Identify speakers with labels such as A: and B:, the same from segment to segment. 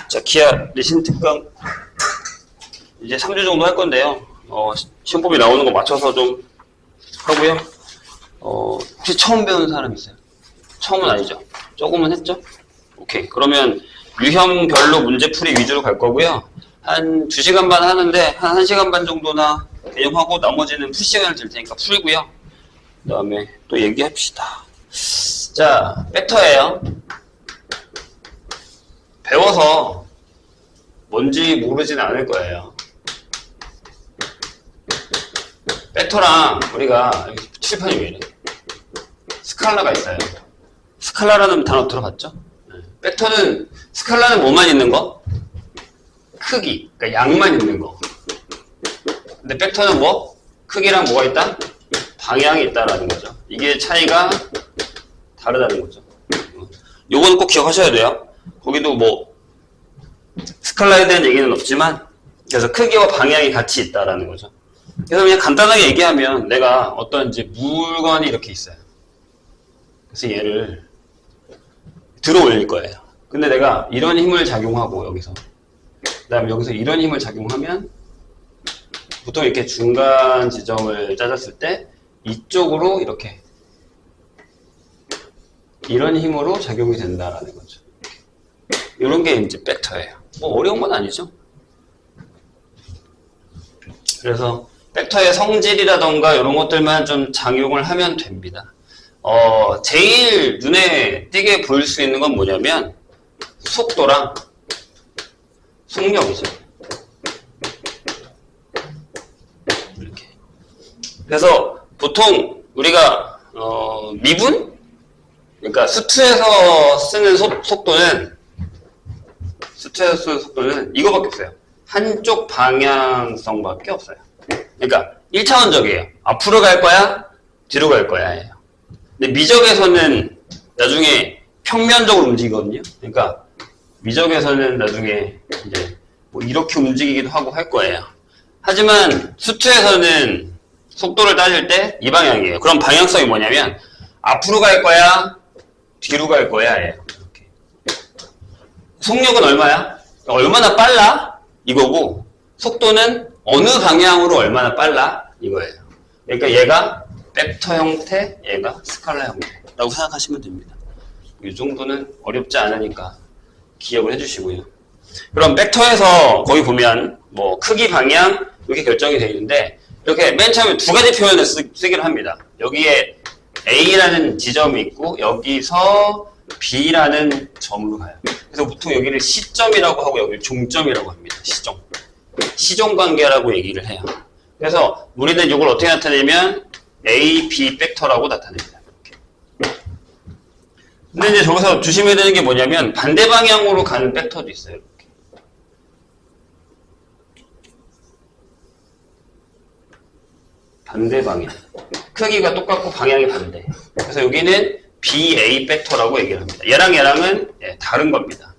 A: 자, 기아 리신 특강 이제 3주 정도 할 건데요. 시험법이 나오는 거 맞춰서 좀 하고요. 혹시 처음 배우는 사람 있어요? 처음은 아니죠? 조금은 했죠? 오케이. 그러면 유형별로 문제풀이 위주로 갈 거고요. 한 2시간 반 하는데 한 1시간 반 정도나 개념하고 나머지는 풀 시간을 들 테니까 풀고요. 그 다음에 또 얘기합시다. 자, 벡터예요. 배워서 뭔지 모르지는 않을 거예요. 벡터랑 우리가 여기 칠판이 왜 이래? 스칼라가 있어요. 스칼라라는 단어 들어봤죠? 벡터는 스칼라는 뭐만 있는 거? 크기, 그러니까 양만 있는 거. 근데 벡터는 뭐? 크기랑 뭐가 있다? 방향이 있다라는 거죠. 이게 차이가 다르다는 거죠. 요거는 꼭 기억하셔야 돼요. 거기도 뭐 스칼라에 대한 얘기는 없지만 그래서 크기와 방향이 같이 있다라는 거죠. 그래서 그냥 간단하게 얘기하면 내가 어떤 이제 물건이 이렇게 있어요. 그래서 얘를 들어 올릴 거예요. 근데 내가 이런 힘을 작용하고 여기서 그 다음에 여기서 이런 힘을 작용하면 보통 이렇게 중간 지점을 짜졌을 때 이쪽으로 이렇게 이런 힘으로 작용이 된다라는 거죠. 이런 게 이제 벡터예요. 뭐 어려운 건 아니죠. 그래서 벡터의 성질이라던가 이런 것들만 좀 작용을 하면 됩니다. 제일 눈에 띄게 보일 수 있는 건 뭐냐면 속도랑 속력이죠. 이렇게. 그래서 보통 우리가 미분? 그러니까 수투에서 쓰는 속도는 이거밖에 없어요. 한쪽 방향성밖에 없어요. 그러니까 1차원적이에요. 앞으로 갈 거야? 뒤로 갈 거야? 예요. 근데 미적에서는 나중에 평면적으로 움직이거든요. 그러니까 미적에서는 나중에 이제 뭐 이렇게 움직이기도 하고 할 거예요. 하지만 수투에서는 속도를 따질 때 이 방향이에요. 그럼 방향성이 뭐냐면 앞으로 갈 거야? 뒤로 갈 거야? 예요. 이렇게. 속력은 얼마야? 얼마나 빨라? 이거고 속도는 어느 방향으로 얼마나 빨라? 이거예요. 그러니까 얘가 벡터 형태, 얘가 스칼라 형태라고 생각하시면 됩니다. 이 정도는 어렵지 않으니까 기억을 해주시고요. 그럼 벡터에서 거기 보면 뭐 크기, 방향 이렇게 결정이 되어 있는데 이렇게 맨 처음에 두 가지 표현을 쓰기로 합니다. 여기에 A라는 지점이 있고 여기서 B라는 점으로 가요. 그래서 보통 여기를 시점이라고 하고 여기를 종점이라고 합니다. 시종 관계라고 얘기를 해요. 그래서 우리는 이걸 어떻게 나타내면 A, B 벡터라고 나타냅니다. 이렇게. 근데 이제 저기서 조심해야 되는 게 뭐냐면 반대 방향으로 가는 벡터도 있어요. 이렇게. 반대 방향. 크기가 똑같고 방향이 반대. 그래서 여기는 BA 벡터라고 얘기를 합니다. 얘랑은 다른 겁니다.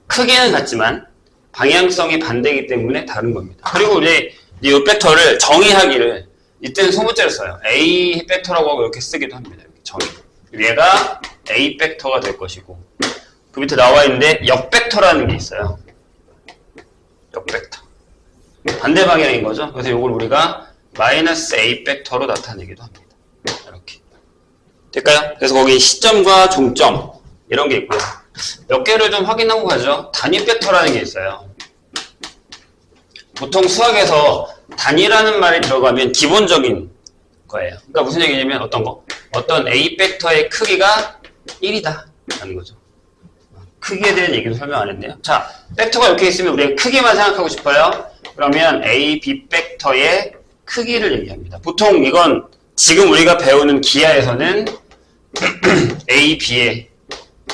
A: 크기는 같지만 방향성이 반대이기 때문에 다른 겁니다. 그리고 이제 이 벡터를 정의하기를 이때는 소문자를 써요. A 벡터라고 하고 이렇게 쓰기도 합니다. 이렇게 정의. 얘가 A 벡터가 될 것이고 그 밑에 나와 있는데 역벡터라는 게 있어요. 역벡터. 반대 방향인 거죠. 그래서 이걸 우리가 마이너스 A 벡터로 나타내기도 합니다. 이렇게. 될까요? 그래서 거기 시점과 종점 이런 게 있고요. 몇 개를 좀 확인하고 가죠. 단위 벡터라는 게 있어요. 보통 수학에서 단위라는 말이 들어가면 기본적인 거예요. 그러니까 무슨 얘기냐면 어떤 A 벡터의 크기가 1이다 라는 거죠. 크기에 대한 얘기도 설명 안 했네요. 자, 벡터가 이렇게 있으면 우리가 크기만 생각하고 싶어요. 그러면 A, B 벡터의 크기를 얘기합니다. 보통 이건 지금 우리가 배우는 기하에서는 A, B의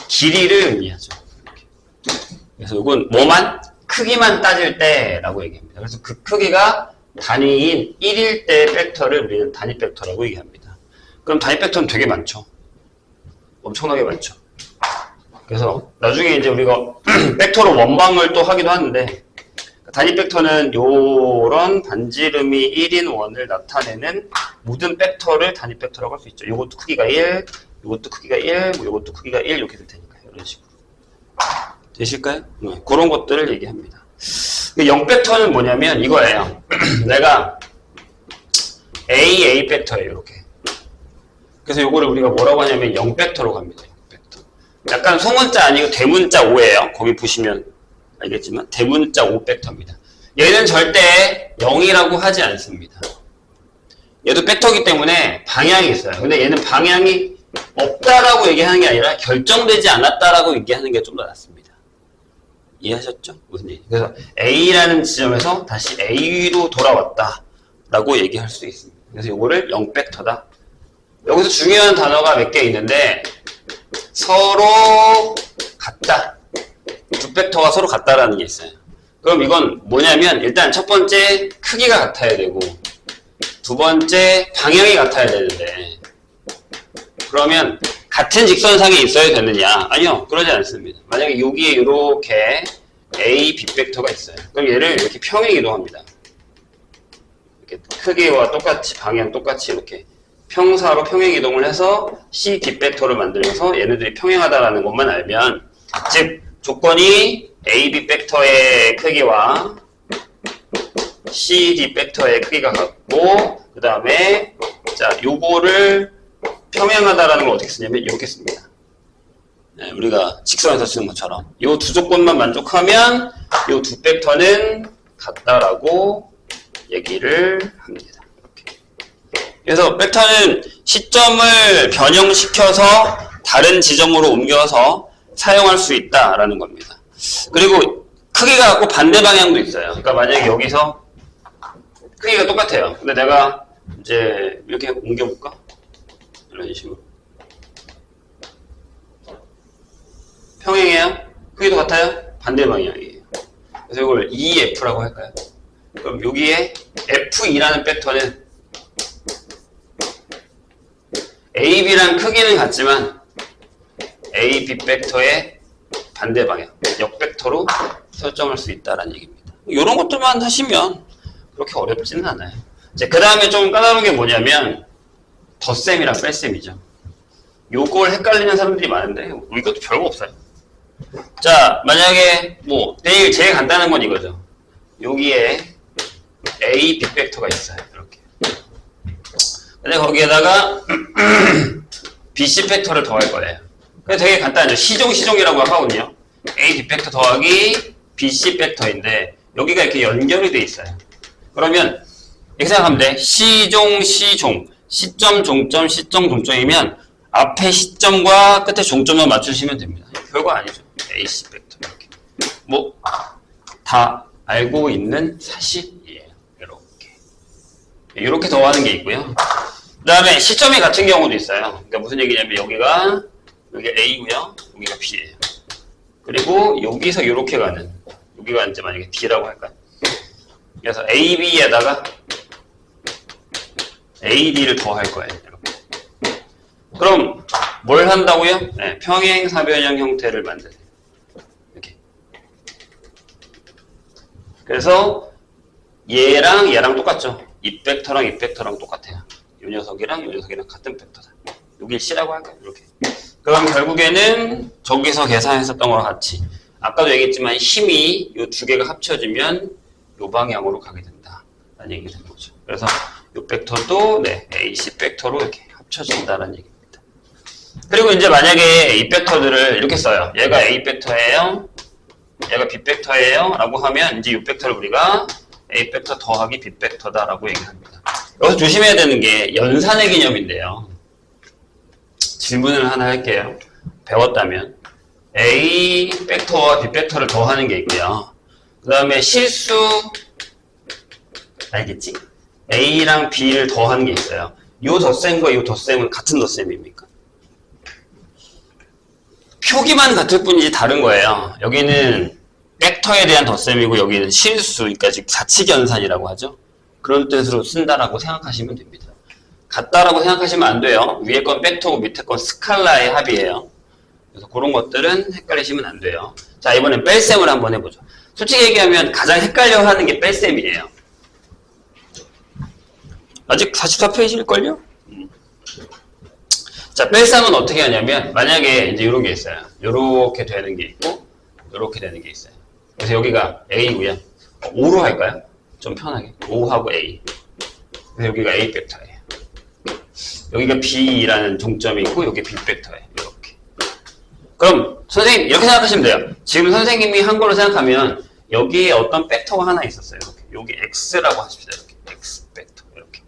A: 길이를 의미하죠. 그래서 이건 뭐만? 크기만 따질 때라고 얘기합니다. 그래서 그 크기가 단위인 1일 때 벡터를 우리는 단위 벡터라고 얘기합니다. 그럼 단위 벡터는 되게 많죠. 엄청나게 많죠. 그래서 나중에 이제 우리가 벡터로 원방을 또 하기도 하는데 단위 벡터는 요런 반지름이 1인 원을 나타내는 모든 벡터를 단위 벡터라고 할 수 있죠. 요것도 크기가 1, 요것도 크기가 1, 뭐 요것도 크기가 1 이렇게 될 테니까요. 이런 식으로. 되실까요? 그런 것들을 얘기합니다. 0벡터는 뭐냐면 이거예요. 내가 A 벡터예요. 이렇게. 그래서 이거를 우리가 뭐라고 하냐면 0벡터로 갑니다. 0벡터. 약간 소문자 아니고 대문자 5예요. 거기 보시면 알겠지만 대문자 5벡터입니다. 얘는 절대 0이라고 하지 않습니다. 얘도 벡터이기 때문에 방향이 있어요. 근데 얘는 방향이 없다라고 얘기하는 게 아니라 결정되지 않았다라고 얘기하는 게 좀 더 낫습니다. 이해하셨죠? 무슨 얘기? 그래서 A라는 지점에서 다시 A로 돌아왔다라고 얘기할 수 있습니다. 그래서 이거를 0벡터다. 여기서 중요한 단어가 몇 개 있는데 서로 같다. 두 벡터가 서로 같다라는 게 있어요. 그럼 이건 뭐냐면 일단 첫 번째 크기가 같아야 되고 두 번째 방향이 같아야 되는데 그러면 같은 직선상에 있어야 되느냐? 아니요. 그러지 않습니다. 만약에 여기에 이렇게 A, B 벡터가 있어요. 그럼 얘를 이렇게 평행 이동합니다. 이렇게 크기와 똑같이 방향 똑같이 이렇게 평사로 평행 이동을 해서 C, D 벡터를 만들면서 얘네들이 평행하다라는 것만 알면 즉 조건이 A, B 벡터의 크기와 C, D 벡터의 크기가 같고 그 다음에 자 요거를 평행하다라는 걸 어떻게 쓰냐면 이렇게 씁니다. 네, 우리가 직선에서 쓰는 것처럼 이 두 조건만 만족하면 이 두 벡터는 같다라고 얘기를 합니다. 이렇게. 그래서 벡터는 시점을 변형시켜서 다른 지점으로 옮겨서 사용할 수 있다라는 겁니다. 그리고 크기가 같고 반대 방향도 있어요. 그러니까 만약에 여기서 크기가 똑같아요. 근데 내가 이제 이렇게 옮겨볼까? 이런 식으로. 평행해요? 크기도 같아요? 반대 방향이에요. 그래서 이걸 EF라고 할까요? 그럼 여기에 F2라는 벡터는 AB랑 크기는 같지만 AB 벡터의 반대 방향, 역벡터로 설정할 수 있다는 얘기입니다. 이런 것들만 하시면 그렇게 어렵지는 않아요. 그 다음에 좀 까다로운 게 뭐냐면 덧셈이랑 뺄셈이죠. 요걸 헷갈리는 사람들이 많은데 이것도 별거 없어요. 자, 만약에 뭐 제일 간단한 건 이거죠. 여기에 A, B 벡터가 있어요. 이렇게. 근데 거기에다가 BC 벡터를 더할 거예요. 그게 되게 간단하죠. 시종이라고 하거든요. A, B 벡터 더하기 BC 벡터인데 여기가 이렇게 연결이 돼 있어요. 그러면 이렇게 생각하면 돼. 시종, 시점, 종점, 시점, 종점이면 앞에 시점과 끝에 종점만 맞추시면 됩니다. 별거 아니죠. AC 벡터 이렇게. 뭐 다 알고 있는 사실이에요. 이렇게 더하는 게 있고요. 그 다음에 시점이 같은 경우도 있어요. 그러니까 무슨 얘기냐면 여기가 A고요. 여기가 B예요. 그리고 여기서 이렇게 가는 여기가 이제 만약에 D라고 할까요? 그래서 AB에다가 AD를 더할 거예요. 이렇게. 그럼 뭘 한다고요? 네, 평행사변형 형태를 만드세요. 이렇게. 그래서 얘랑 똑같죠. 이 벡터랑 똑같아요. 이 녀석이랑 같은 벡터다. 여길 C라고 할까요? 이렇게. 그럼 결국에는 저기서 계산했었던 거랑 같이 아까도 얘기했지만 힘이 이 두 개가 합쳐지면 이 방향으로 가게 된다. 라는 얘기가 되는 거죠. 그래서 이 벡터도 AC 벡터로 이렇게 합쳐진다는 얘기입니다. 그리고 이제 만약에 이 벡터들을 이렇게 써요. 얘가 A 벡터예요. 얘가 B 벡터예요. 라고 하면 이제 이 벡터를 우리가 A 벡터 더하기 B 벡터다 라고 얘기합니다. 여기서 조심해야 되는 게 연산의 개념인데요. 질문을 하나 할게요. 배웠다면 A 벡터와 B 벡터를 더하는 게 있고요. 그 다음에 실수 알겠지? A랑 B를 더하는 게 있어요. 이 덧셈과 이 덧셈은 같은 덧셈입니까? 표기만 같을 뿐이지 다른 거예요. 여기는 벡터에 대한 덧셈이고 여기는 실수, 그러니까 즉 자치견산이라고 하죠. 그런 뜻으로 쓴다라고 생각하시면 됩니다. 같다라고 생각하시면 안 돼요. 위에 건 벡터고 밑에 건 스칼라의 합이에요. 그래서 그런 것들은 헷갈리시면 안 돼요. 자, 이번엔 뺄셈을 한번 해보죠. 솔직히 얘기하면 가장 헷갈려하는 게 뺄셈이에요. 아직 44페이지일걸요? 자, 뺄셈은 어떻게 하냐면 만약에 이제 이런 게 있어요. 이렇게 되는 게 있고 이렇게 되는 게 있어요. 그래서 여기가 A고요. 5로 할까요? 좀 편하게. 5하고 A. 그래서 여기가 A 벡터예요. 여기가 B라는 종점이 있고 여기 B 벡터예요. 이렇게. 그럼 선생님 이렇게 생각하시면 돼요. 지금 선생님이 한 걸로 생각하면 여기에 어떤 벡터가 하나 있었어요. 이렇게. 여기 X라고 하십시다. 이렇게. X 벡터. 이렇게.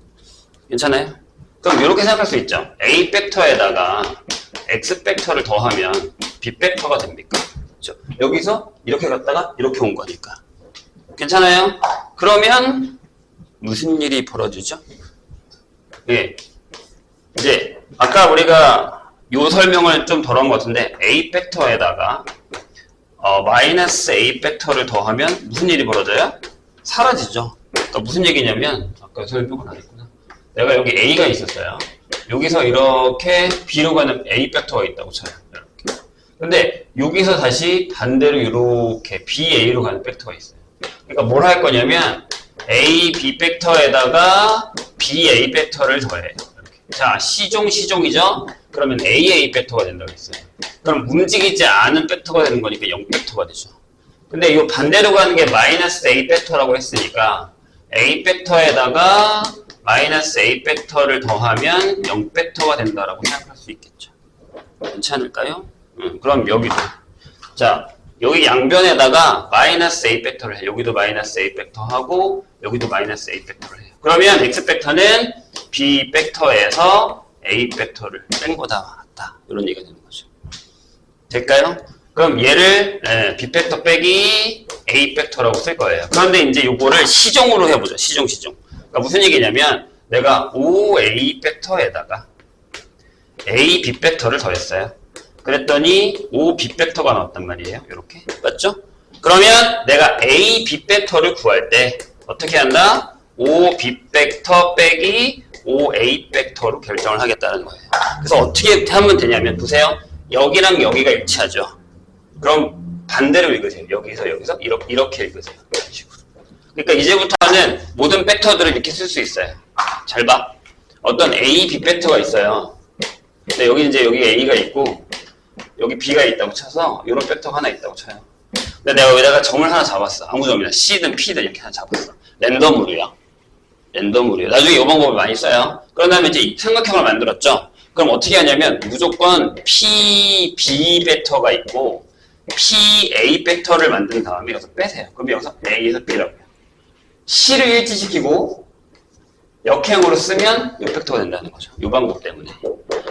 A: 괜찮아요? 그럼 이렇게 생각할 수 있죠. A 벡터에다가 X 벡터를 더하면 B 벡터가 됩니까? 그렇죠? 여기서 이렇게 갔다가 이렇게 온 거니까. 괜찮아요? 그러면 무슨 일이 벌어지죠? 예. 이제 아까 우리가 요 설명을 좀 덜 한 것 같은데 A 벡터에다가 마이너스 A 벡터를 더하면 무슨 일이 벌어져요? 사라지죠. 그러니까 무슨 얘기냐면 아까 설명을 안 했구나. 내가 여기 A가 있었어요. 여기서 이렇게 B로 가는 A 벡터가 있다고 쳐요. 이렇게. 근데 여기서 다시 반대로 이렇게 BA로 가는 벡터가 있어요. 그러니까 뭘 할 거냐면 A, B 벡터에다가 BA 벡터를 더해요. 이렇게. 자, C종이죠? 그러면 AA 벡터가 된다고 했어요. 그럼 움직이지 않은 벡터가 되는 거니까 0 벡터가 되죠. 근데 이 반대로 가는 게 마이너스 A 벡터라고 했으니까 A 벡터에다가 마이너스 A 벡터를 더하면 0 벡터가 된다라고 생각할 수 있겠죠. 괜찮을까요? 그럼 여기도. 자, 여기 양변에다가 마이너스 A 벡터를 해요. 여기도 마이너스 A 벡터 하고 여기도 마이너스 A 벡터를 해요. 그러면 X 벡터는 B 벡터에서 A 벡터를 뺀 거다. 맞다. 이런 얘기가 되는 거죠. 될까요? 그럼 얘를 B 벡터 빼기 A 벡터라고 쓸 거예요. 그런데 이제 요거를 시종으로 해보죠. 시종. 그러니까 무슨 얘기냐면 내가 OA 벡터에다가 A, B 벡터를 더했어요. 그랬더니 OB 벡터가 나왔단 말이에요. 이렇게. 맞죠? 그러면 내가 A, B 벡터를 구할 때 어떻게 한다? OB 벡터 빼기 OA 벡터로 결정을 하겠다는 거예요. 그래서 어떻게 하면 되냐면 보세요. 여기랑 여기가 일치하죠. 그럼 반대로 읽으세요. 여기서 이렇게 읽으세요. 이런 식으로. 그러니까 이제부터는 모든 벡터들을 이렇게 쓸 수 있어요. 잘 봐. 어떤 A, B 벡터가 있어요. 근데 여기 이제 여기 A가 있고 여기 B가 있다고 쳐서 이런 벡터가 하나 있다고 쳐요. 근데 내가 여기다가 점을 하나 잡았어. 아무 점이나 C든 P든 이렇게 하나 잡았어. 랜덤으로요. 나중에 이 방법을 많이 써요. 그런 다음에 이제 삼각형을 만들었죠. 그럼 어떻게 하냐면 무조건 P, B 벡터가 있고 P, A 벡터를 만든 다음에 여기서 빼세요. 그럼 여기서 A에서 B라고 해요. C를 일치시키고 역행으로 쓰면 이 벡터가 된다는 거죠. 이 방법 때문에.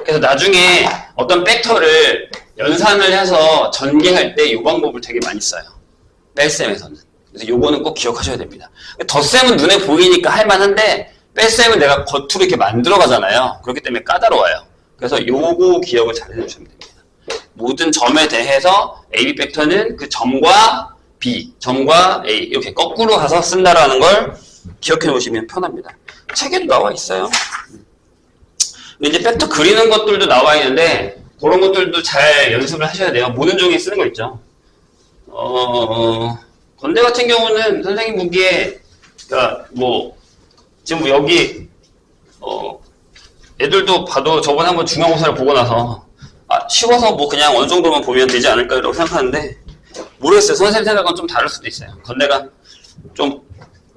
A: 그래서 나중에 어떤 벡터를 연산을 해서 전개할 때 이 방법을 되게 많이 써요. 뺄셈에서는. 그래서 요거는 꼭 기억하셔야 됩니다. 덧셈은 눈에 보이니까 할만한데 뺄셈은 내가 겉으로 이렇게 만들어 가잖아요. 그렇기 때문에 까다로워요. 그래서 요거 기억을 잘 해주시면 됩니다. 모든 점에 대해서 AB 벡터는 그 점과 B, 점과 A 이렇게 거꾸로 가서 쓴다라는 걸 기억해 놓으시면 편합니다. 책에도 나와 있어요. 이제 벡터 그리는 것들도 나와 있는데 그런 것들도 잘 연습을 하셔야 돼요. 모든 종이 쓰는 거 있죠. 건대 같은 경우는 선생님 보기에 그러니까 뭐 지금 여기 애들도 봐도 저번에 한번 중간고사를 보고 나서 쉬워서 뭐 그냥 어느 정도만 보면 되지 않을까라고 생각하는데 모르겠어요. 선생님 생각은 좀 다를 수도 있어요. 건대가 좀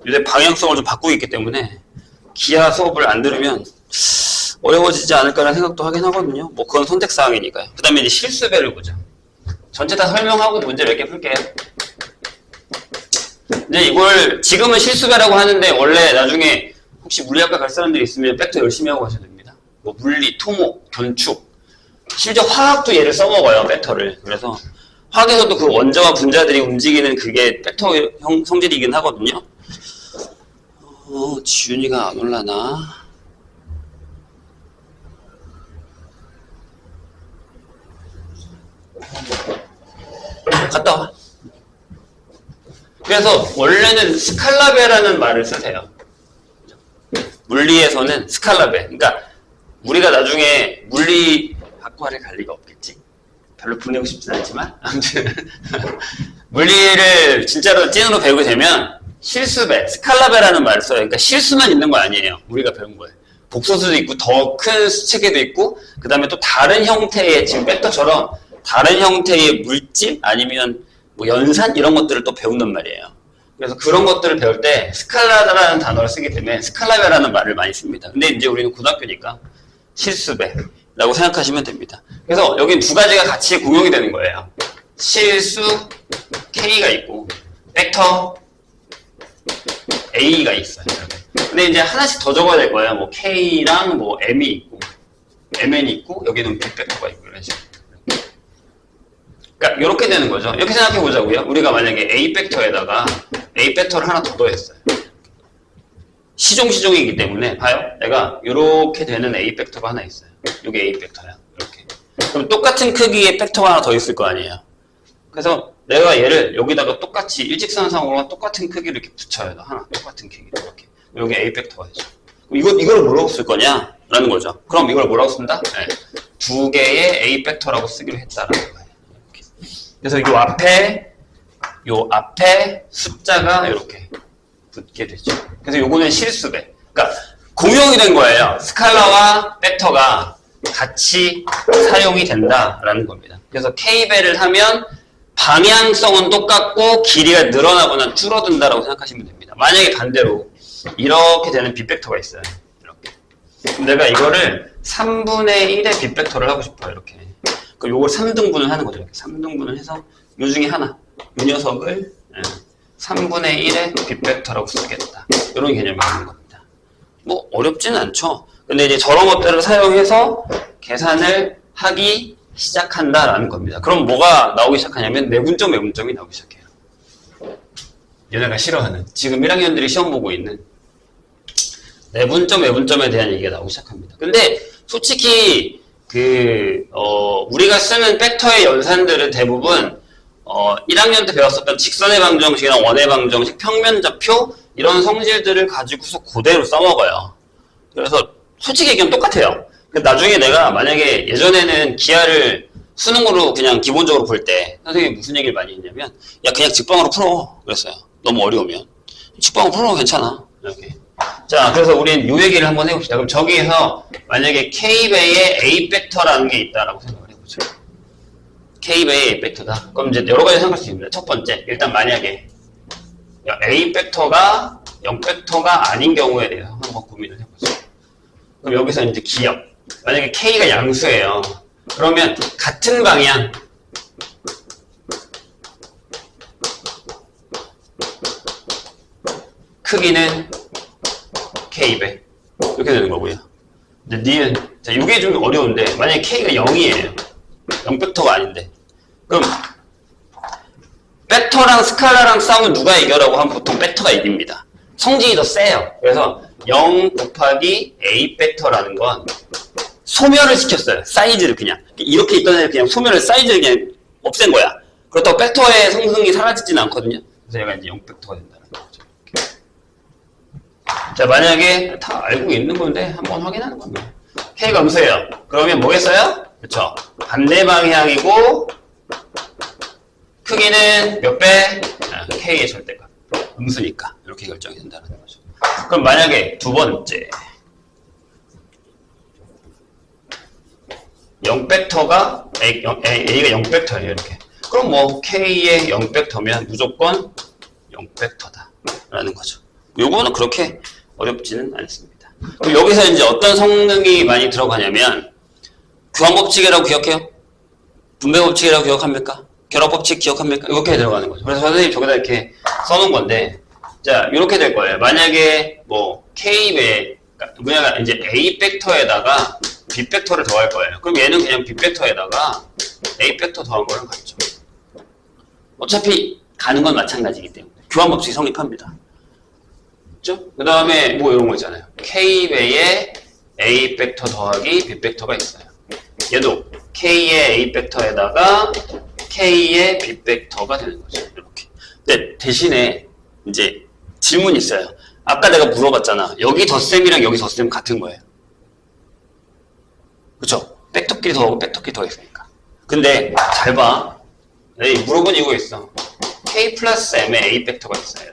A: 요새 방향성을 좀 바꾸고 있기 때문에 기하 수업을 안 들으면 어려워지지 않을까라는 생각도 하긴 하거든요. 뭐 그건 선택사항이니까요. 그 다음에 이제 실수배를 보죠. 전체 다 설명하고 문제 몇 개 풀게요. 이제 이걸 지금은 실수배라고 하는데 원래 나중에 혹시 물리학과 갈 사람들이 있으면 벡터 열심히 하고 가셔야 됩니다. 뭐 물리, 토목, 건축 심지어 화학도 얘를 써먹어요. 벡터를. 그래서 화학에서도 그 원자와 분자들이 움직이는 그게 벡터 성질이긴 하거든요. 지윤이가 안 올라나? 갔다 와. 그래서 원래는 스칼라베라는 말을 쓰세요. 물리에서는 스칼라베. 그러니까 우리가 나중에 물리학과를 갈 리가 없겠지. 별로 보내고 싶진 않지만 아무튼 물리를 진짜로 찐으로 배우게 되면 실수배, 스칼라베라는 말을 써요. 그러니까 실수만 있는 거 아니에요. 우리가 배운 거예요. 복소수도 있고 더 큰 수체계도 있고 그 다음에 또 다른 형태의 지금 벡터처럼 다른 형태의 물질 아니면 뭐 연산 이런 것들을 또 배운단 말이에요. 그래서 그런 것들을 배울 때 스칼라라는 단어를 쓰기 때문에 스칼라베라는 말을 많이 씁니다. 근데 이제 우리는 고등학교니까 실수배라고 생각하시면 됩니다. 그래서 여기 두 가지가 같이 공용이 되는 거예요. 실수 K가 있고 벡터 A가 있어요. 근데 이제 하나씩 더 적어야 될 거예요. 뭐 K랑 뭐 M이 있고 MN이 있고 여기는 빅벡터가 있고 이런 식으로. 그러니까 이렇게 되는 거죠. 이렇게 생각해 보자고요. 우리가 만약에 A 벡터에다가 A 벡터를 하나 더 더했어요. 시종이기 때문에 봐요. 내가 이렇게 되는 A 벡터가 하나 있어요. 이게 A 벡터야. 이렇게. 그럼 똑같은 크기의 벡터가 하나 더 있을 거 아니에요. 그래서 내가 얘를 여기다가 똑같이 일직선상으로 똑같은 크기를 이렇게 붙여요. 하나 똑같은 크기 이렇게. 여기 A 벡터가 되죠. 이걸 뭐라고 쓸 거냐? 라는 거죠. 그럼 이걸 뭐라고 쓴다? 네. 두 개의 A 벡터라고 쓰기로 했다라는 거예요. 이렇게. 그래서 요 앞에 숫자가 이렇게 붙게 되죠. 그래서 요거는 실수배. 그러니까 공용이 된 거예요. 스칼라와 벡터가 같이 사용이 된다라는 겁니다. 그래서 K배를 하면 방향성은 똑같고 길이가 늘어나거나 줄어든다라고 생각하시면 됩니다. 만약에 반대로 이렇게 되는 빅벡터가 있어요. 이렇게. 그럼 내가 이거를 3분의 1의 빅벡터를 하고 싶어요. 이렇게. 그럼 요걸 3등분을 하는 거죠. 이렇게 3등분을 해서 요 중에 하나, 요 녀석을 3분의 1의 빅벡터라고 쓰겠다. 이런 개념이 있는 겁니다. 뭐 어렵지는 않죠. 근데 이제 저런 것들을 사용해서 계산을 하기 시작한다라는 겁니다. 그럼 뭐가 나오기 시작하냐면 내분점이 나오기 시작해요. 얘네가 싫어하는, 지금 1학년들이 시험 보고 있는 내분점에 대한 얘기가 나오기 시작합니다. 근데 솔직히 우리가 쓰는 벡터의 연산들은 대부분 1학년 때 배웠었던 직선의 방정식이나 원의 방정식, 평면좌표 이런 성질들을 가지고서 그대로 써먹어요. 그래서 솔직히 얘기하면 똑같아요. 나중에 내가 만약에 예전에는 기하를 수능으로 그냥 기본적으로 볼 때 선생님이 무슨 얘기를 많이 했냐면 야 그냥 직방으로 풀어 그랬어요. 너무 어려우면 직방으로 풀어 괜찮아 이렇게. 자 그래서 우리는 요 얘기를 한번 해봅시다. 그럼 저기에서 만약에 K배의 A 벡터라는 게 있다라고 생각을 해보죠. K배의 A 벡터다. 그럼 이제 여러 가지 생각할 수 있습니다. 첫 번째 일단 만약에 A 벡터가 0 벡터가 아닌 경우에 대해서 한번 고민을 해보죠. 그럼 여기서 이제 기억 만약에 K가 양수예요. 그러면 같은 방향 크기는 K배 이렇게 되는 거고요. 이제 니은 자 이게 좀 어려운데 만약에 K가 0이에요. 0벡터가 아닌데 그럼 벡터랑 스칼라랑 싸우면 누가 이겨라고 하면 보통 벡터가 이깁니다. 성질이 더 세요. 그래서 0 곱하기 A 벡터라는 건 소멸을 시켰어요. 사이즈를 그냥 이렇게 있던 애를 그냥 소멸을 사이즈를 그냥 없앤 거야. 그렇다고 벡터의 성능이 사라지지는 않거든요. 그래서 얘가 이제 0 벡터가 된다는 거죠. 자 만약에 다 알고 있는 건데 한번 확인하는 겁니다. K가 음수예요. 그러면 뭐겠어요? 그렇죠. 반대 방향이고 크기는 몇 배? K의 절대값. 음수니까 이렇게 결정이 된다는 거죠. 그럼 만약에 두 번째 0벡터가 A가 0벡터예요 이렇게. 그럼 뭐 K의 0벡터면 무조건 0벡터다 라는 거죠. 요거는 그렇게 어렵지는 않습니다. 그럼 여기서 이제 어떤 성능이 많이 들어가냐면 교환법칙이라고 기억해요? 분배법칙이라고 기억합니까? 결합법칙 기억합니까? 이렇게 들어가는 거죠. 그래서 선생님 저기다 이렇게 써놓은 건데 자 이렇게 될 거예요. 만약에 뭐 K배 그냥 이제 A 벡터에다가 B 벡터를 더할 거예요. 그럼 얘는 그냥 B 벡터에다가 A 벡터 더한 거랑 같죠. 어차피 가는 건 마찬가지이기 때문에 교환법칙이 성립합니다. 그렇죠? 그 다음에 뭐 이런 거 있잖아요. K배에 A 벡터 더하기 B 벡터가 있어요. 얘도 K의 A 벡터에다가 K의 B 벡터가 되는 거죠. 이렇게. 근데 대신에 이제 질문이 있어요. 아까 내가 물어봤잖아. 여기 덧셈이랑 여기 덧셈 같은 거예요. 그쵸? 벡터끼리 더하고 벡터끼리 더했으니까. 근데 잘 봐. 물어본 이유가 있어. K 플러스 M의 A 벡터가 있어요.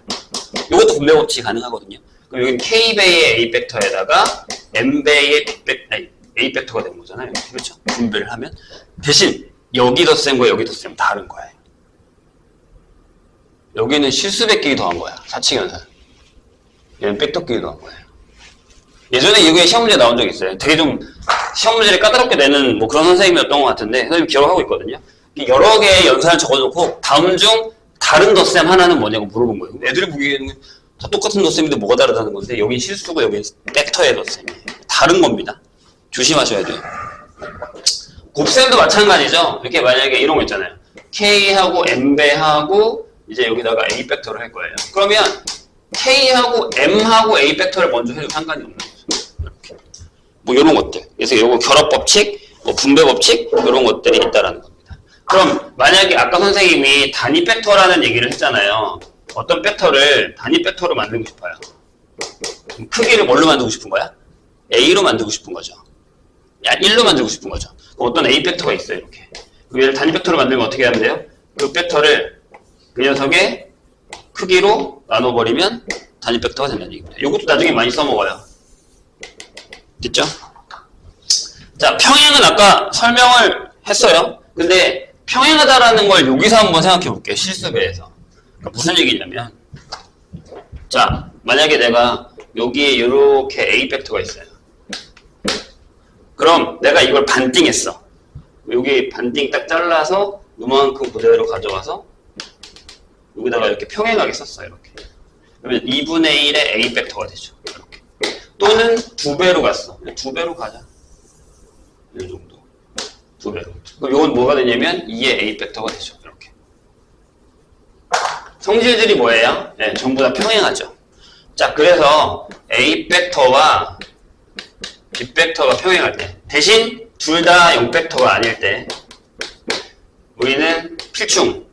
A: 이것도 분배법칙이 가능하거든요. 그럼 여기는 K배의 A 벡터에다가 M배의 A 벡터가 되는 거잖아요. 그렇죠? 분배를 하면. 대신 여기 덧셈과 여기 덧셈은 다른 거예요. 여기는 실수백 끼기 더한 거야. 사칙연산. 얘는 백도 끼기 더한 거예요. 예전에 이게 시험 문제 나온 적 있어요. 되게 좀 시험 문제를 까다롭게 내는 뭐 그런 선생님이었던 것 같은데 선생님 기록하고 있거든요. 여러 개의 연산을 적어놓고 다음 중 다른 덧셈 하나는 뭐냐고 물어본 거예요. 애들이 보기에는 다 똑같은 덧셈인데 뭐가 다르다는 건데 여긴 실수고 여긴 벡터의 덧셈이에요. 다른 겁니다. 조심하셔야 돼요. 곱셈도 마찬가지죠. 이렇게 만약에 이런 거 있잖아요. K하고 M배하고 이제 여기다가 A 벡터를 할 거예요. 그러면 K하고 M하고 A 벡터를 먼저 해도 상관이 없는 거죠. 이렇게. 뭐 이런 것들. 그래서 이거 결합 법칙, 뭐 분배 법칙 이런 것들이 있다라는 겁니다. 그럼 만약에 아까 선생님이 단위 벡터라는 얘기를 했잖아요. 어떤 벡터를 단위 벡터로 만들고 싶어요. 크기를 뭘로 만들고 싶은 거야? A로 만들고 싶은 거죠. 1로 만들고 싶은 거죠. 어떤 A 벡터가 있어요. 이렇게. 그럼 얘를 단위 벡터로 만들면 어떻게 하면 돼요? 그 벡터를 그 녀석의 크기로 나눠버리면 단위 벡터가 된다는 얘기입니다. 이것도 나중에 많이 써먹어요. 됐죠? 자, 평행은 아까 설명을 했어요. 근데 평행하다라는 걸 여기서 한번 생각해 볼게요. 실습에서. 그러니까 무슨 얘기냐면 자, 만약에 내가 여기에 이렇게 A 벡터가 있어요. 그럼 내가 이걸 반띵했어. 여기 반띵 딱 잘라서 요만큼 그대로 가져와서 여기다가 이렇게 평행하게 썼어요. 이렇게. 그러면 2분의 1의 A 벡터가 되죠. 이렇게. 또는 2배로 갔어. 2배로 가자. 이 정도. 2배로. 그럼 이건 뭐가 되냐면 2의 A 벡터가 되죠. 이렇게. 성질들이 뭐예요? 네, 전부 다 평행하죠. 자, 그래서 A 벡터와 B 벡터가 평행할 때 대신 둘 다 0벡터가 아닐 때 우리는 필충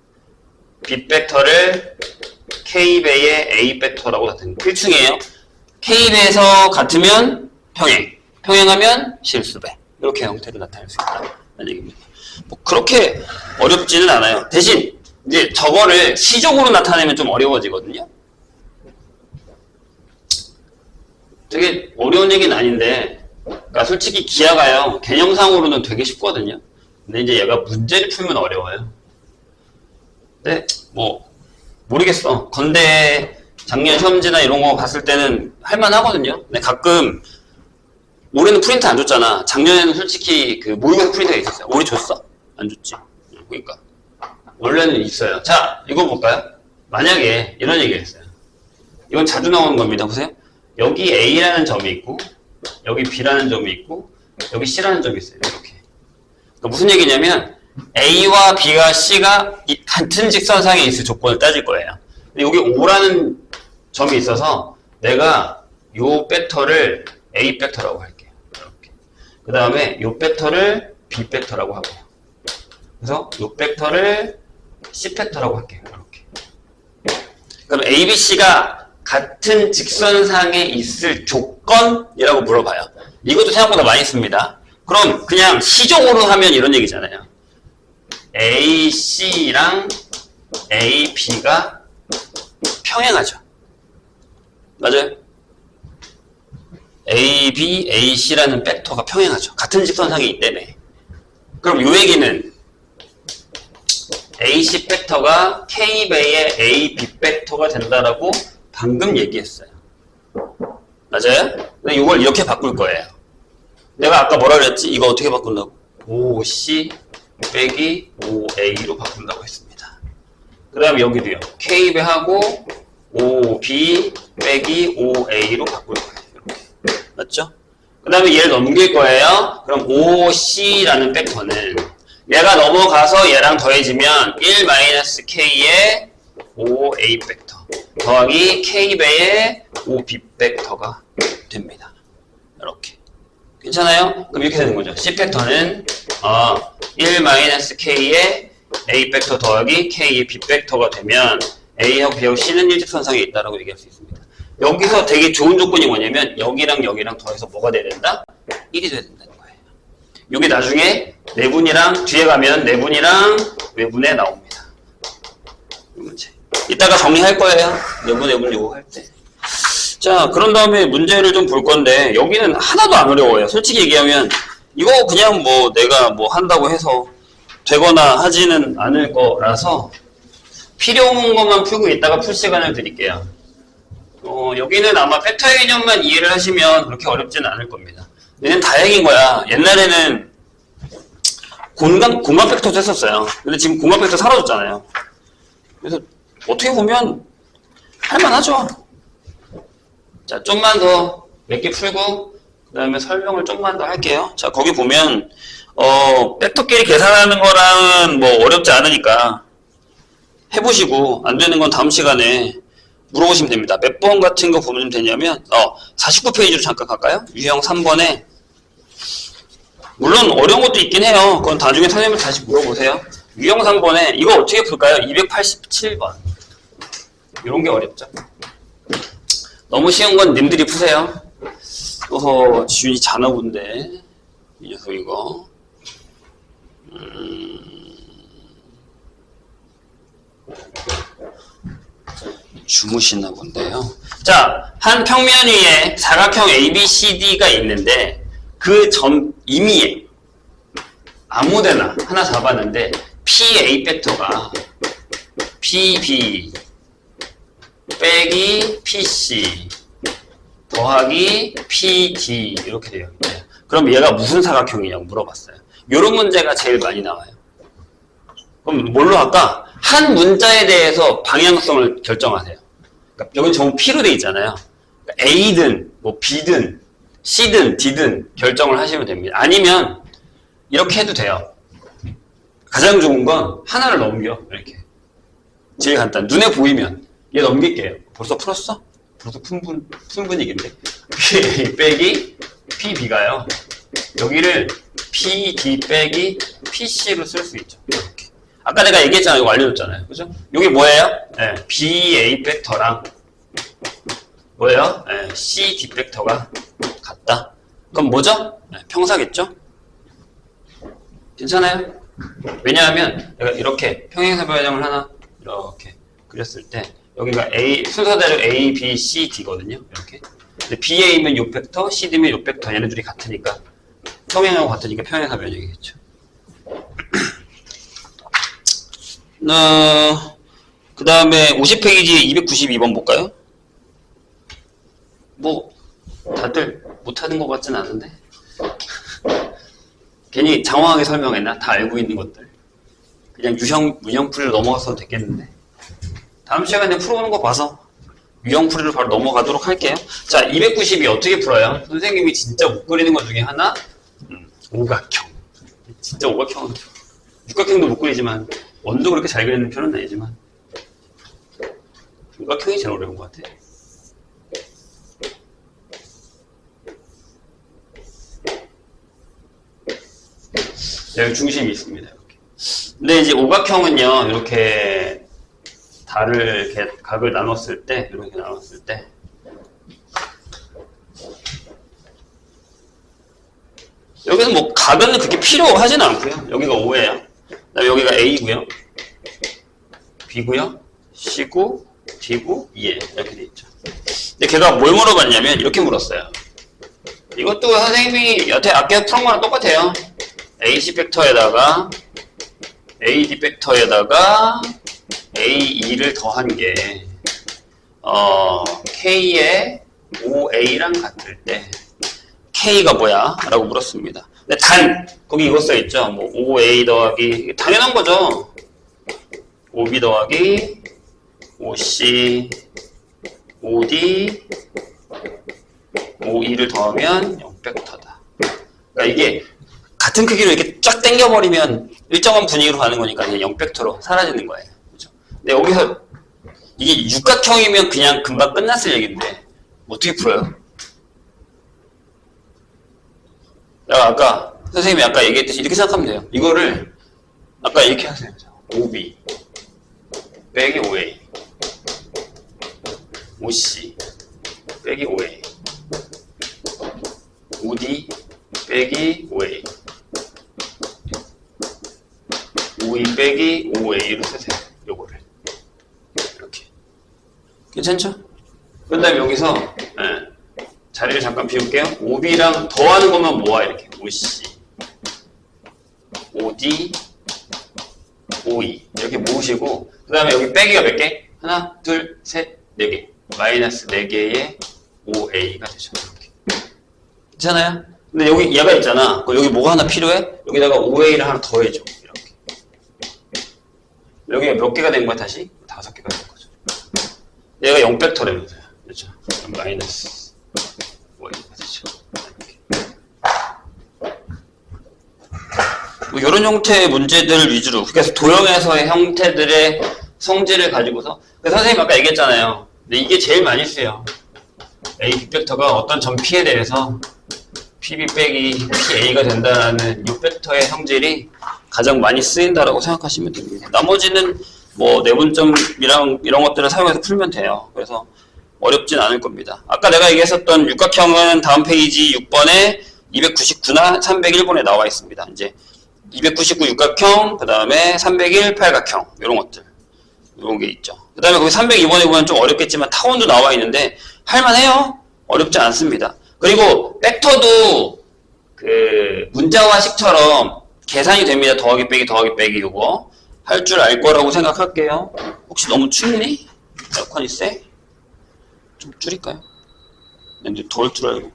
A: B 벡터를 K배의 A 벡터라고 나타내는 필충이에요. K배에서 같으면 평행, 평행하면 실수배 이렇게 형태로 나타낼 수 있다는 얘기입니다. 뭐 그렇게 어렵지는 않아요. 대신 이제 저거를 시적으로 나타내면 좀 어려워지거든요. 되게 어려운 얘기는 아닌데 그러니까 솔직히 기하가요 개념상으로는 되게 쉽거든요. 근데 이제 얘가 문제를 풀면 어려워요. 근데 뭐 모르겠어. 건대 작년 시험지나 이런 거 봤을 때는 할만하거든요. 근데 가끔 올해는 프린트 안 줬잖아. 작년에는 솔직히 그 모의고사 프린트가 있었어요. 올해 줬어? 안 줬지. 그러니까 원래는 있어요. 자, 이거 볼까요? 만약에 이런 얘기를 했어요. 이건 자주 나오는 겁니다. 보세요. 여기 A라는 점이 있고 여기 B라는 점이 있고 여기 C라는 점이 있어요. 이렇게. 그러니까 무슨 얘기냐면 A와 B가 C가 같은 직선상에 있을 조건을 따질 거예요. 근데 여기 O라는 점이 있어서 내가 요 벡터를 A 벡터라고 할게요. 이렇게. 그 다음에 요 벡터를 B 벡터라고 하고요. 그래서 요 벡터를 C 벡터라고 할게요. 이렇게. 그럼 A, B, C가 같은 직선상에 있을 조건이라고 물어봐요. 이것도 생각보다 많이 씁니다. 그럼 그냥 시적으로 하면 이런 얘기잖아요. AC랑 AB가 평행하죠. 맞아요? AB, AC라는 벡터가 평행하죠. 같은 직선상에 있기 때문에. 그럼 이 얘기는 AC 벡터가 K배의 AB 벡터가 된다라고 방금 얘기했어요. 맞아요? 근데 이걸 이렇게 바꿀 거예요. 내가 아까 뭐라 그랬지? 이거 어떻게 바꾼다고? 5C 빼기 5A로 바꾼다고 했습니다. 그 다음에 여기도요. K배하고 5B 빼기 5A로 바꿀 거예요. 이렇게. 맞죠? 그 다음에 얘를 넘길 거예요. 그럼 5C라는 벡터는 얘가 넘어가서 얘랑 더해지면 1-K의 5A 벡터 더하기 K배의 5B 벡터가 됩니다. 이렇게. 괜찮아요? 그럼 이렇게 되는 거죠. C 벡터는 1-K의 A 벡터 더하기 K의 B 벡터가 되면 A하고 B하고 C는 일직선상에 있다라고 얘기할 수 있습니다. 여기서 되게 좋은 조건이 뭐냐면 여기랑 여기랑 더해서 뭐가 돼야 된다? 1이 돼야 된다는 거예요. 여기 나중에 내분이랑 뒤에 가면 내분이랑 외분에 나옵니다. 이 문제. 이따가 정리할 거예요. 내분 요거 할 때. 자, 그런 다음에 문제를 좀 볼 건데 여기는 하나도 안 어려워요. 솔직히 얘기하면 이거 그냥 뭐 내가 뭐 한다고 해서 되거나 하지는 않을 거라서 필요한 것만 풀고 있다가 풀 시간을 드릴게요. 여기는 아마 벡터 개념만 이해를 하시면 그렇게 어렵지는 않을 겁니다. 얘는 다행인 거야. 옛날에는 공간 벡터도 했었어요. 근데 지금 공간 벡터 사라졌잖아요. 그래서 어떻게 보면 할만하죠. 자, 좀만 더 몇 개 풀고 그 다음에 설명을 좀만 더 할게요. 자, 거기 보면 벡터끼리 계산하는 거랑은 뭐 어렵지 않으니까 해보시고 안 되는 건 다음 시간에 물어보시면 됩니다. 몇 번 같은 거 보면 되냐면 49페이지로 잠깐 갈까요? 유형 3번에 물론 어려운 것도 있긴 해요. 그건 나중에 선생님을 다시 물어보세요. 유형 3번에 이거 어떻게 풀까요? 287번 이런 게 어렵죠. 너무 쉬운 건 님들이 푸세요. 지윤이 자나본데 이 녀석 이거 주무시나 본데요. 자, 한 평면 위에 사각형 ABCD가 있는데 그 점 임의에 아무데나 하나 잡았는데 PA 벡터가 PB 빼기 PC 더하기 PD 이렇게 돼요. 그럼 얘가 무슨 사각형이냐고 물어봤어요. 이런 문제가 제일 많이 나와요. 그럼 뭘로 할까? 한 문자에 대해서 방향성을 결정하세요. 그러니까 여기 전부 P로 돼 있잖아요. 그러니까 A든 뭐 B든 C든 D든 결정을 하시면 됩니다. 아니면 이렇게 해도 돼요. 가장 좋은 건 하나를 넘겨. 이렇게. 제일 간단. 눈에 보이면 얘 넘길게요. 벌써 풀었어? 벌써 푼 분위기인데. P 빼기 PB가요. 여기를 PD 빼기 PC로 쓸 수 있죠. 이렇게. 아까 내가 얘기했잖아요. 이거 알려줬잖아요. 그죠? 이게 뭐예요? 네, BA 벡터랑 뭐예요? 네, CD 벡터가 같다. 그럼 뭐죠? 네, 평사겠죠? 괜찮아요? 왜냐하면 내가 이렇게 평행사 변형을 하나 이렇게 그렸을 때 여기가 A 순서대로 A, B, C, D거든요. 이렇게. 근데 BA면 요 벡터, CD면 요 벡터 얘네들이 같으니까 평행하고 같으니까 평행사 변형이겠죠. 그 다음에 50페이지 292번 볼까요? 뭐 다들 못하는 것 같진 않은데 괜히 장황하게 설명했나? 다 알고 있는 것들 그냥 유형풀이로 넘어갔어도 됐겠는데 다음 시간에 풀어보는 거 봐서 유형풀이로 바로 넘어가도록 할게요. 자, 292 어떻게 풀어요? 선생님이 진짜 못 그리는 것 중에 하나 오각형. 진짜 오각형은 육각형도 못 그리지만 원도 그렇게 잘 그리는 편은 아니지만 육각형이 제일 어려운 것 같아. 여기 중심이 있습니다. 이렇게. 근데 이제 오각형은요, 이렇게 달을 이렇게 각을 나눴을 때, 이렇게 나눴을 때, 여기서 뭐 각은 그렇게 필요하진 않고요. 여기가 O예요. 그다음에 여기가 A고요, B고요, C고, D고, E에 이렇게 돼 있죠. 근데 걔가 뭘 물어봤냐면 이렇게 물었어요. 이것도 선생님이 여태 아까 풀은 거랑 똑같아요. AC 벡터에다가 AD 벡터에다가 AE를 더한 게 K의 OA랑 같을 때 K가 뭐야? 라고 물었습니다. 근데 단 거기 이거 써있죠. 뭐 OA 더하기 당연한 거죠. OB 더하기 OC OD OE를 더하면 0벡터다. 그러니까 이게 같은 크기로 이렇게 쫙 당겨버리면 일정한 분위기로 가는 거니까 그냥 0벡터로 사라지는 거예요. 그죠? 근데 여기서 이게 육각형이면 그냥 금방 끝났을 얘기인데 어떻게 풀어요? 내가 아까 선생님이 아까 얘기했듯이 이렇게 생각하면 돼요. 이거를 아까 이렇게 하세요. OB 빼기 OA OC 빼기 OA OD 빼기 OA OE 빼기 OA로 쓰세요. 요거를 이렇게 괜찮죠? 그 다음에 여기서 자리를 잠깐 비울게요. OB랑 더하는 것만 모아 이렇게 OC OD 5, 2 이렇게 모으시고 그 다음에 여기 빼기가 몇 개? 하나, 둘, 셋, 4개 마이너스 4개의 5a가 되죠. 이렇게. 괜찮아요? 근데 여기 얘가 있잖아. 그럼 여기 뭐가 하나 필요해? 여기다가 5a를 하나 더해줘. 이렇게. 여기가 몇 개가 된 거야 다시? 5개가 된 거죠. 얘가 0벡터라면서요. 그렇죠? 마이너스 5a가 되죠. 뭐 이런 형태의 문제들 위주로 그래서 도형에서의 형태들의 성질을 가지고서 선생님 아까 얘기했잖아요. 근데 이게 제일 많이 쓰여요. A 빅벡터가 어떤 점 P에 대해서 PB 빼기 PA가 된다는 이 벡터의 성질이 가장 많이 쓰인다라고 생각하시면 됩니다. 나머지는 뭐 내분점이랑 이런 것들을 사용해서 풀면 돼요. 그래서 어렵진 않을 겁니다. 아까 내가 얘기했었던 육각형은 다음 페이지 6번에 299나 301번에 나와 있습니다. 이제 299 육각형, 그 다음에 301 팔각형, 이런 것들. 이런 게 있죠. 그 다음에 거기 302번에 보면 좀 어렵겠지만 타원도 나와 있는데, 할만해요. 어렵지 않습니다. 그리고 벡터도 그 문자화식처럼 계산이 됩니다. 더하기 빼기 요거. 할 줄 알 거라고 생각할게요. 혹시 너무 춥니? 에어컨이 세? 좀 줄일까요? 근데 더울 줄 알고.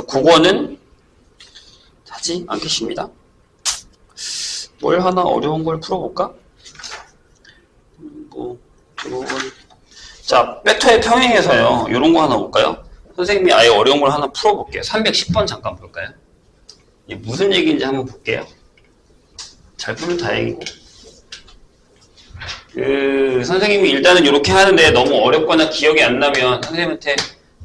A: 그거는 하지 않겠습니다. 뭘 하나 어려운 걸 풀어볼까? 자, 벡터의 평행에서요. 이런 거 하나 볼까요? 선생님이 아예 어려운 걸 하나 풀어볼게요. 310번 잠깐 볼까요? 이게 무슨 얘기인지 한번 볼게요. 잘 풀면 다행이고. 선생님이 일단은 이렇게 하는데 너무 어렵거나 기억이 안 나면 선생님한테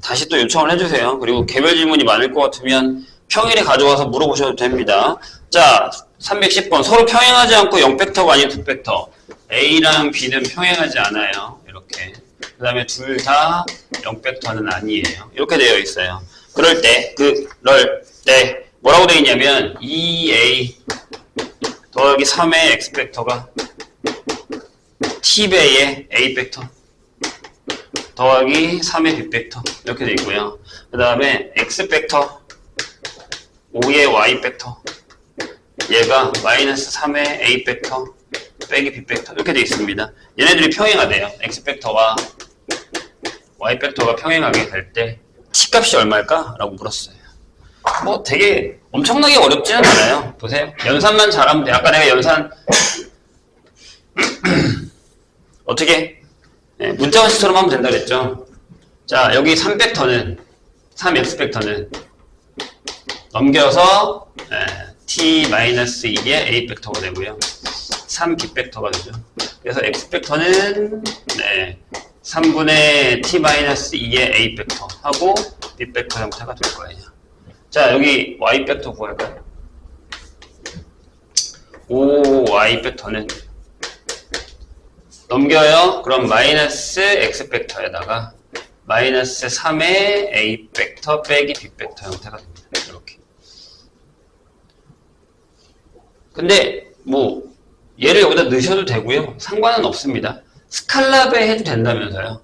A: 다시 또 요청을 해주세요. 그리고 개별 질문이 많을 것 같으면 평일에 가져와서 물어보셔도 됩니다. 자, 310번. 서로 평행하지 않고 0벡터가 아닌 2벡터. A랑 B는 평행하지 않아요. 이렇게. 그 다음에 둘 다 0벡터는 아니에요. 이렇게 되어 있어요. 그럴 때 뭐라고 되어 있냐면 2A 더하기 3의 X벡터가 T배의 A벡터 더하기 3의 B벡터 이렇게 되어 있고요. 그 다음에 X벡터 5의 Y벡터 얘가 마이너스 3의 A벡터 빼기 B벡터 이렇게 되어 있습니다. 얘네들이 평행하대요. X벡터와 Y벡터가 평행하게 될 때 T값이 얼마일까? 라고 물었어요. 뭐 되게 엄청나게 어렵지는 않아요. 보세요. 연산만 잘하면 돼요. 아까 내가 연산 어떻게? 네, 문자원식처럼 하면 된다 그랬죠. 자, 여기 3벡터는 3x벡터는 넘겨서 t-2의 a벡터가 되고요. 3b벡터가 되죠. 그래서 x벡터는 3분의 t-2의 a벡터 하고 b벡터 형태가 될 거예요. 자, 여기 y벡터 구할까요? 5y벡터는 넘겨요. 그럼 마이너스 x벡터에다가 마이너스 3의 a벡터 빼기 b벡터 형태가 됩니다. 이렇게. 근데 뭐 얘를 여기다 넣으셔도 되고요. 상관은 없습니다. 스칼라배 해도 된다면서요.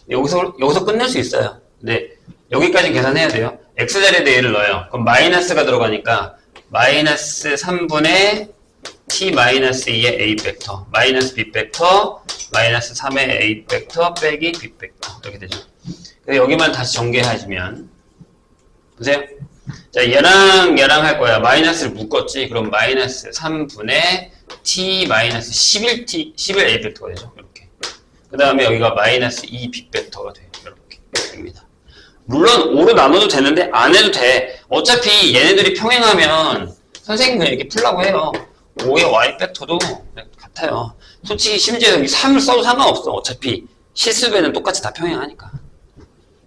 A: 여기서 끝낼 수 있어요. 근데 여기까지 계산해야 돼요. x자리에 얘를 넣어요. 그럼 마이너스가 들어가니까 마이너스 3분의 t-2의 a벡터 마이너스 b벡터 마이너스 3의 a벡터 빼기 b벡터 이렇게 되죠. 그래서 여기만 다시 정리해주면 보세요. 자, 얘랑 할 거야. 마이너스를 묶었지. 그럼 마이너스 3분의 t-11 a벡터가 되죠. 이렇게. 그 다음에 여기가 마이너스 2 b벡터가 돼요. 이렇게 됩니다. 물론 5로 나눠도 되는데 안 해도 돼. 어차피 얘네들이 평행하면 선생님 그냥 이렇게 풀라고 해요. 5의 y벡터도 같아요. 솔직히 심지어 여기 3을 써도 상관없어. 어차피 실수배는 똑같이 다 평행하니까.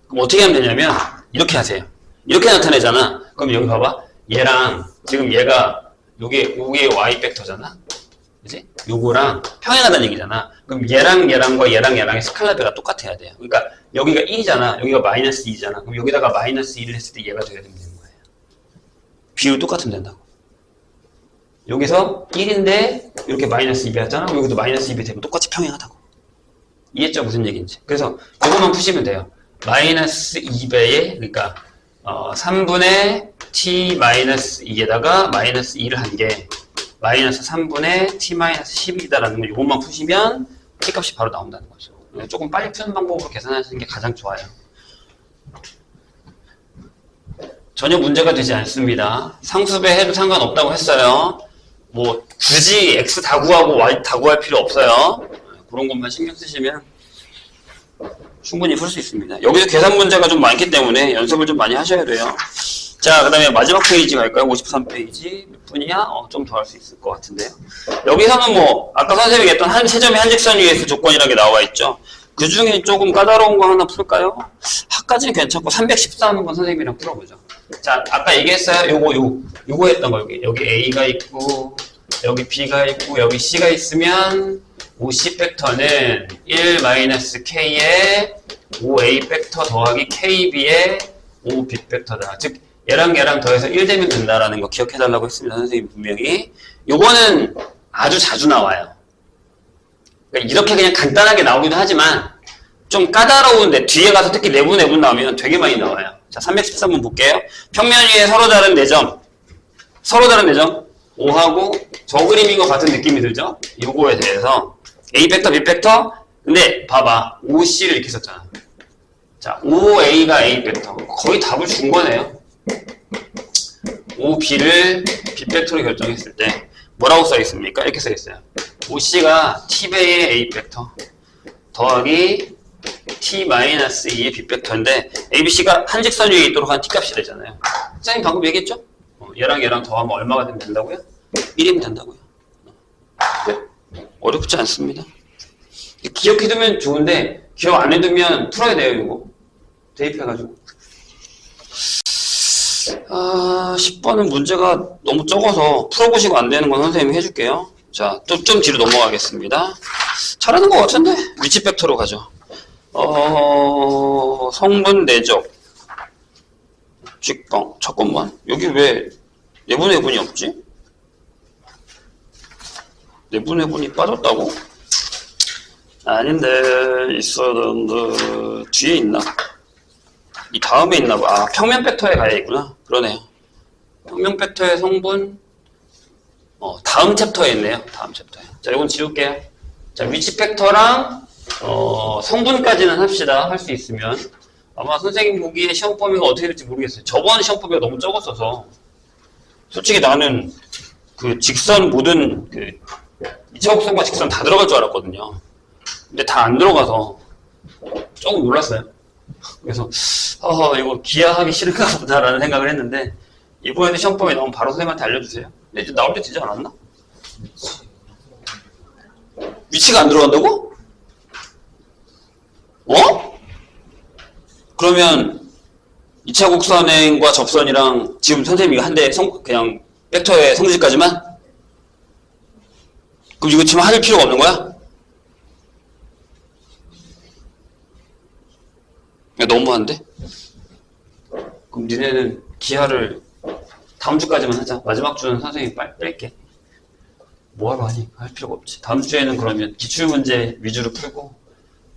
A: 그럼 어떻게 하면 되냐면 이렇게 하세요. 이렇게 나타내잖아. 그럼 여기 봐봐. 얘랑 지금 얘가 요게 5의 y벡터잖아. 그치? 요거랑 평행하다는 얘기잖아. 그럼 얘랑과 얘랑의 스칼라배가 똑같아야 돼요. 그러니까 여기가 1이잖아. 여기가 마이너스 2잖아. 그럼 여기다가 마이너스 2를 했을 때 얘가 돼야 되는 거예요. 비율 똑같으면 된다고. 여기서 1인데 이렇게 마이너스 2배 하잖아. 여기도 마이너스 2배 되면 똑같이 평행하다고. 이해했죠? 무슨 얘기인지. 그래서 이것만 푸시면 돼요. 마이너스 2배에 그러니까 3분의 t-2에다가 마이너스 2를 한 게 마이너스 3분의 t-12다라는 거 이것만 푸시면 t값이 바로 나온다는 거죠. 조금 빨리 푸는 방법으로 계산하시는 게 가장 좋아요. 전혀 문제가 되지 않습니다. 상수배 해도 상관없다고 했어요. 뭐 굳이 x 다 구하고 y 다 구할 필요 없어요. 그런 것만 신경 쓰시면 충분히 풀 수 있습니다. 여기서 계산 문제가 좀 많기 때문에 연습을 좀 많이 하셔야 돼요. 자, 그 다음에 마지막 페이지 갈까요? 53페이지. 몇 분이야? 좀 더 할 수 있을 것 같은데요. 여기서는 뭐, 아까 선생님이 했던 한 세점의 한직선 위에서 조건이라는 게 나와 있죠. 그 중에 조금 까다로운 거 하나 풀까요? 하까지는 괜찮고, 314 한번 선생님이랑 풀어보죠. 자, 아까 얘기했어요. 요거 했던 거, 여기 A가 있고, 여기 B가 있고, 여기 C가 있으면, OC 팩터는 1-K의 5A 팩터 더하기 KB의 5B 팩터다. 즉, 얘랑 얘랑 더해서 1 되면 된다라는 거 기억해달라고 했습니다. 선생님 분명히. 요거는 아주 자주 나와요. 그러니까 이렇게 그냥 간단하게 나오기도 하지만 좀 까다로운데 뒤에 가서 특히 내분 나오면 되게 많이 나와요. 자, 313번 볼게요. 평면 위에 서로 다른 4점. 서로 다른 4점. 5하고 저 그림인 것 같은 느낌이 들죠? 요거에 대해서 A 팩터, B 팩터. 근데 봐봐. OC를 이렇게 썼잖아. 자, 5A가 A 팩터. 거의 답을 준 거네요. 5B를 B 팩터로 결정했을 때 뭐라고 써있습니까? 이렇게 써있어요. OC가 T배의 A 팩터 더하기 T-2의 B 팩터인데 ABC가 한직선 위에 있도록 한 T값이 되잖아요. 선생님 방금 얘기했죠? 얘랑 얘랑 더하면 얼마가 되면 된다고요? 1이면 된다고요. 네? 어렵지 않습니다. 기억해두면 좋은데 기억 안 해두면 풀어야 돼요. 이거 대입해가지고 10번은 문제가 너무 적어서 풀어보시고 안 되는 건 선생님이 해줄게요. 자, 또 좀 뒤로 넘어가겠습니다. 잘하는 것 같은데 위치 팩터로 가죠. 성분 내적 직방. 잠깐만, 여기 왜 내분해분이 없지? 내분해분이 빠졌다고? 아닌데, 있어야 되는데 뒤에 있나? 이 다음에 있나 봐. 평면 팩터에 가야 있구나. 그러네요. 평면 팩터의 성분 다음 챕터에 있네요. 다음 챕터에. 자, 이건 지울게요. 자, 위치 팩터랑 성분까지는 합시다. 할 수 있으면. 아마 선생님 보기에 시험 범위가 어떻게 될지 모르겠어요. 저번 시험 범위가 너무 적었어서 솔직히 나는 그 직선 모든 그 이차곡선과 직선 다 들어갈 줄 알았거든요. 근데 다 안 들어가서 조금 놀랐어요. 그래서 이거 기하하기 싫은가 보다라는 생각을 했는데 이번에도 시험 범위 나오면 바로 선생님한테 알려주세요. 근데 이제 나올 때 되지 않았나? 위치가 안 들어간다고? 그러면 2차 곡선과 접선이랑 지금 선생님이 한대 그냥 벡터의 성질까지만? 그럼 이거 지금 할 필요가 없는 거야? 야, 너무한데? 그럼 니네는 기하를 다음 주까지만 하자. 마지막 주는 선생님이 빨리 뺄게. 뭐하러 하니? 할 필요가 없지. 다음 주에는 그러면 기출문제 위주로 풀고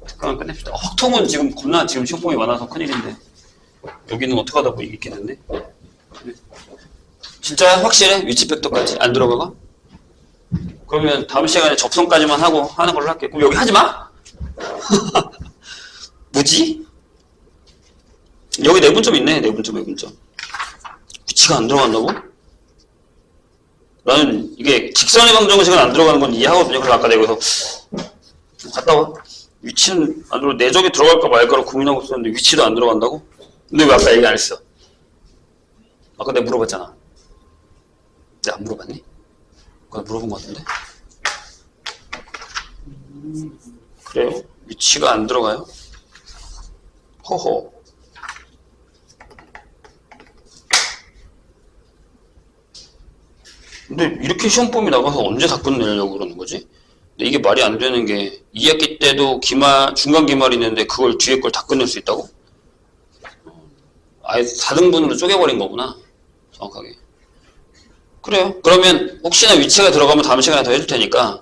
A: 특강을 끝냅시다. 확통은 지금 겁나 지금 시험 범위 많아서 큰일인데 여기는 어떻게 하다 보니 있겠는데? 진짜 확실해? 위치 벡터까지 안 들어가가? 그러면 다음 시간에 접선까지만 하고 하는 걸로 할게. 그럼 여기 하지 마? 뭐지? 여기 내분점 있네. 내분점. 위치가 안 들어간다고? 나는 이게 직선의 방정식은 안 들어가는 건 이해하거든요. 그래서 아까 내가 여기서 갔다 와. 위치는 안 들어. 내적에 들어갈까 말까로 고민하고 있었는데 위치도 안 들어간다고? 근데 왜 아까 얘기 안 했어? 아까 내가 물어봤잖아. 내가 안 물어봤니? 아까 물어본 것 같은데? 그래요? 위치가 안 들어가요? 허허. 근데 이렇게 시험 범위 나가서 언제 다 끝내려고 그러는 거지? 근데 이게 말이 안 되는 게 2학기 때도 중간 기말 있는데 그걸 뒤에 걸 다 끝낼 수 있다고? 아예 4등분으로 쪼개버린 거구나. 정확하게. 그래요. 그러면 혹시나 위치가 들어가면 다음 시간에 더 해줄 테니까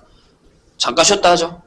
A: 잠깐 쉬었다 하죠.